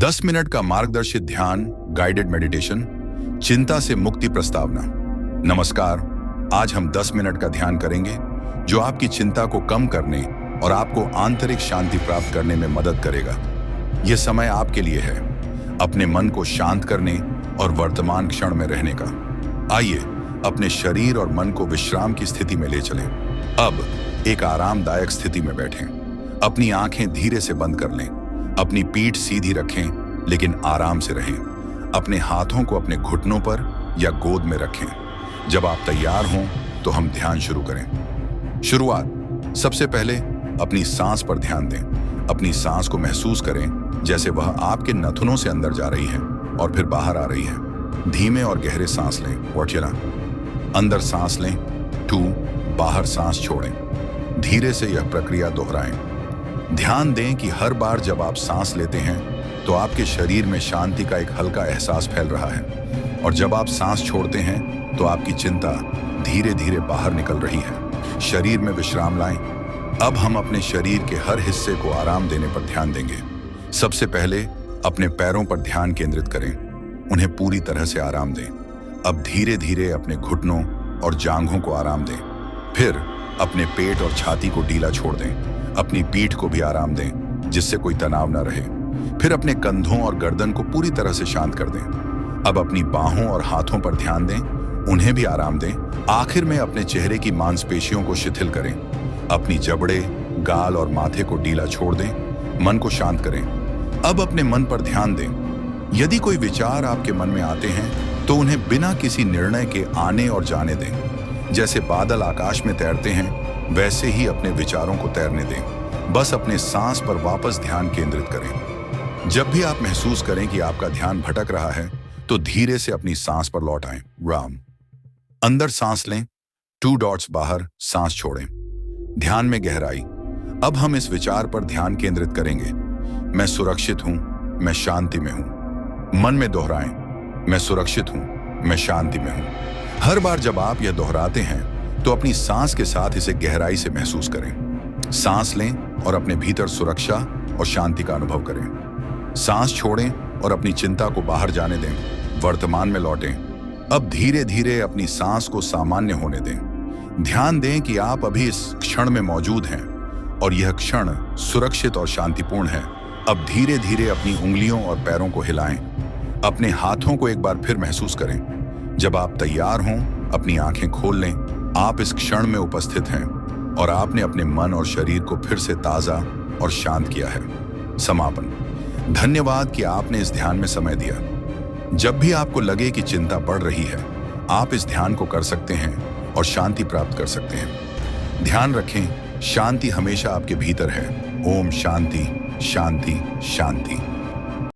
10 minute का मार्गदर्शित ध्यान, गाइडेड मेडिटेशन, चिंता से मुक्ति प्रस्तावना। नमस्कार, आज हम 10 मिनट का ध्यान करेंगे जो आपकी चिंता को कम करने और आपको आंतरिक शांति प्राप्त करने में मदद करेगा। यह समय आपके लिए है अपने मन को शांत करने और वर्तमान क्षण में रहने का। आइए अपने शरीर और मन को विश्राम की स्थिति में ले चलें। अब एक आरामदायक स्थिति में बैठें। अपनी आंखें धीरे से बंद कर लें। अपनी पीठ सीधी रखें लेकिन आराम से रहें। अपने हाथों को अपने घुटनों पर या गोद में रखें। जब आप तैयार हों तो हम ध्यान शुरू करें। शुरुआत, सबसे पहले अपनी सांस पर ध्यान दें। अपनी सांस को महसूस करें जैसे वह आपके नाखूनों से अंदर जा रही है और फिर बाहर आ रही है। धीमे और गहरे सांस लें। अंदर सांस लें, 2, बाहर सांस छोड़ें। धीरे से यह प्रक्रिया दोहराएं। ध्यान दें कि हर बार जब आप सांस लेते हैं तो आपके शरीर में शांति का एक हल्का एहसास फैल रहा है, और जब आप सांस छोड़ते हैं तो आपकी चिंता धीरे धीरे बाहर निकल रही है। शरीर में विश्राम लाएं। अब हम अपने शरीर के हर हिस्से को आराम देने पर ध्यान देंगे। सबसे पहले अपने पैरों पर ध्यान केंद्रित करें। उन्हें पूरी तरह से आराम दें। अब धीरे धीरे अपने घुटनों और जांघों को आराम दें। फिर अपने पेट और छाती को ढीला छोड़ दें। अपनी पीठ को भी आराम दें जिससे कोई तनाव न रहे। फिर अपने कंधों और गर्दन को पूरी तरह से शांत कर दें। अब अपनी बाहों और हाथों पर ध्यान दें। उन्हें भी आराम दें। आखिर में अपने चेहरे की मांसपेशियों को शिथिल करें। अपनी जबड़े, गाल और माथे को ढीला छोड़ दें। मन को शांत करें। अब अपने मन पर ध्यान दें। यदि कोई विचार आपके मन में आते हैं तो उन्हें बिना किसी निर्णय के आने और जाने दें। जैसे बादल आकाश में तैरते हैं वैसे ही अपने विचारों को तैरने दें। बस अपने सांस पर वापस ध्यान केंद्रित करें। जब भी आप महसूस करें कि आपका ध्यान भटक रहा है तो धीरे से अपनी सांस पर लौट आएं। राम। अंदर सांस लें, 2 डॉट्स बाहर सांस छोड़ें। ध्यान में गहराई। अब हम इस विचार पर ध्यान केंद्रित करेंगे, मैं सुरक्षित हूं, मैं शांति में हूं। मन में दोहराएं, मैं सुरक्षित हूं, मैं शांति में हूं। हर बार जब आप यह दोहराते हैं तो अपनी सांस के साथ इसे गहराई से महसूस करें। सांस लें और अपने भीतर सुरक्षा और शांति का अनुभव करें। सांस छोड़ें और अपनी चिंता को बाहर जाने दें। वर्तमान में लौटें। अब धीरे धीरे अपनी सांस को सामान्य होने दें। ध्यान दें कि आप अभी इस क्षण में मौजूद हैं और यह क्षण सुरक्षित और शांतिपूर्ण है। अब धीरे धीरे अपनी उंगलियों और पैरों को हिलाएं। अपने हाथों को एक बार फिर महसूस करें। जब आप तैयार हों अपनी आंखें खोल लें। आप इस क्षण में उपस्थित हैं और आपने अपने मन और शरीर को फिर से ताजा और शांत किया है। समापन। धन्यवाद कि आपने इस ध्यान में समय दिया। जब भी आपको लगे कि चिंता बढ़ रही है, आप इस ध्यान को कर सकते हैं और शांति प्राप्त कर सकते हैं। ध्यान रखें, शांति हमेशा आपके भीतर है। ओम शांति शांति शांति।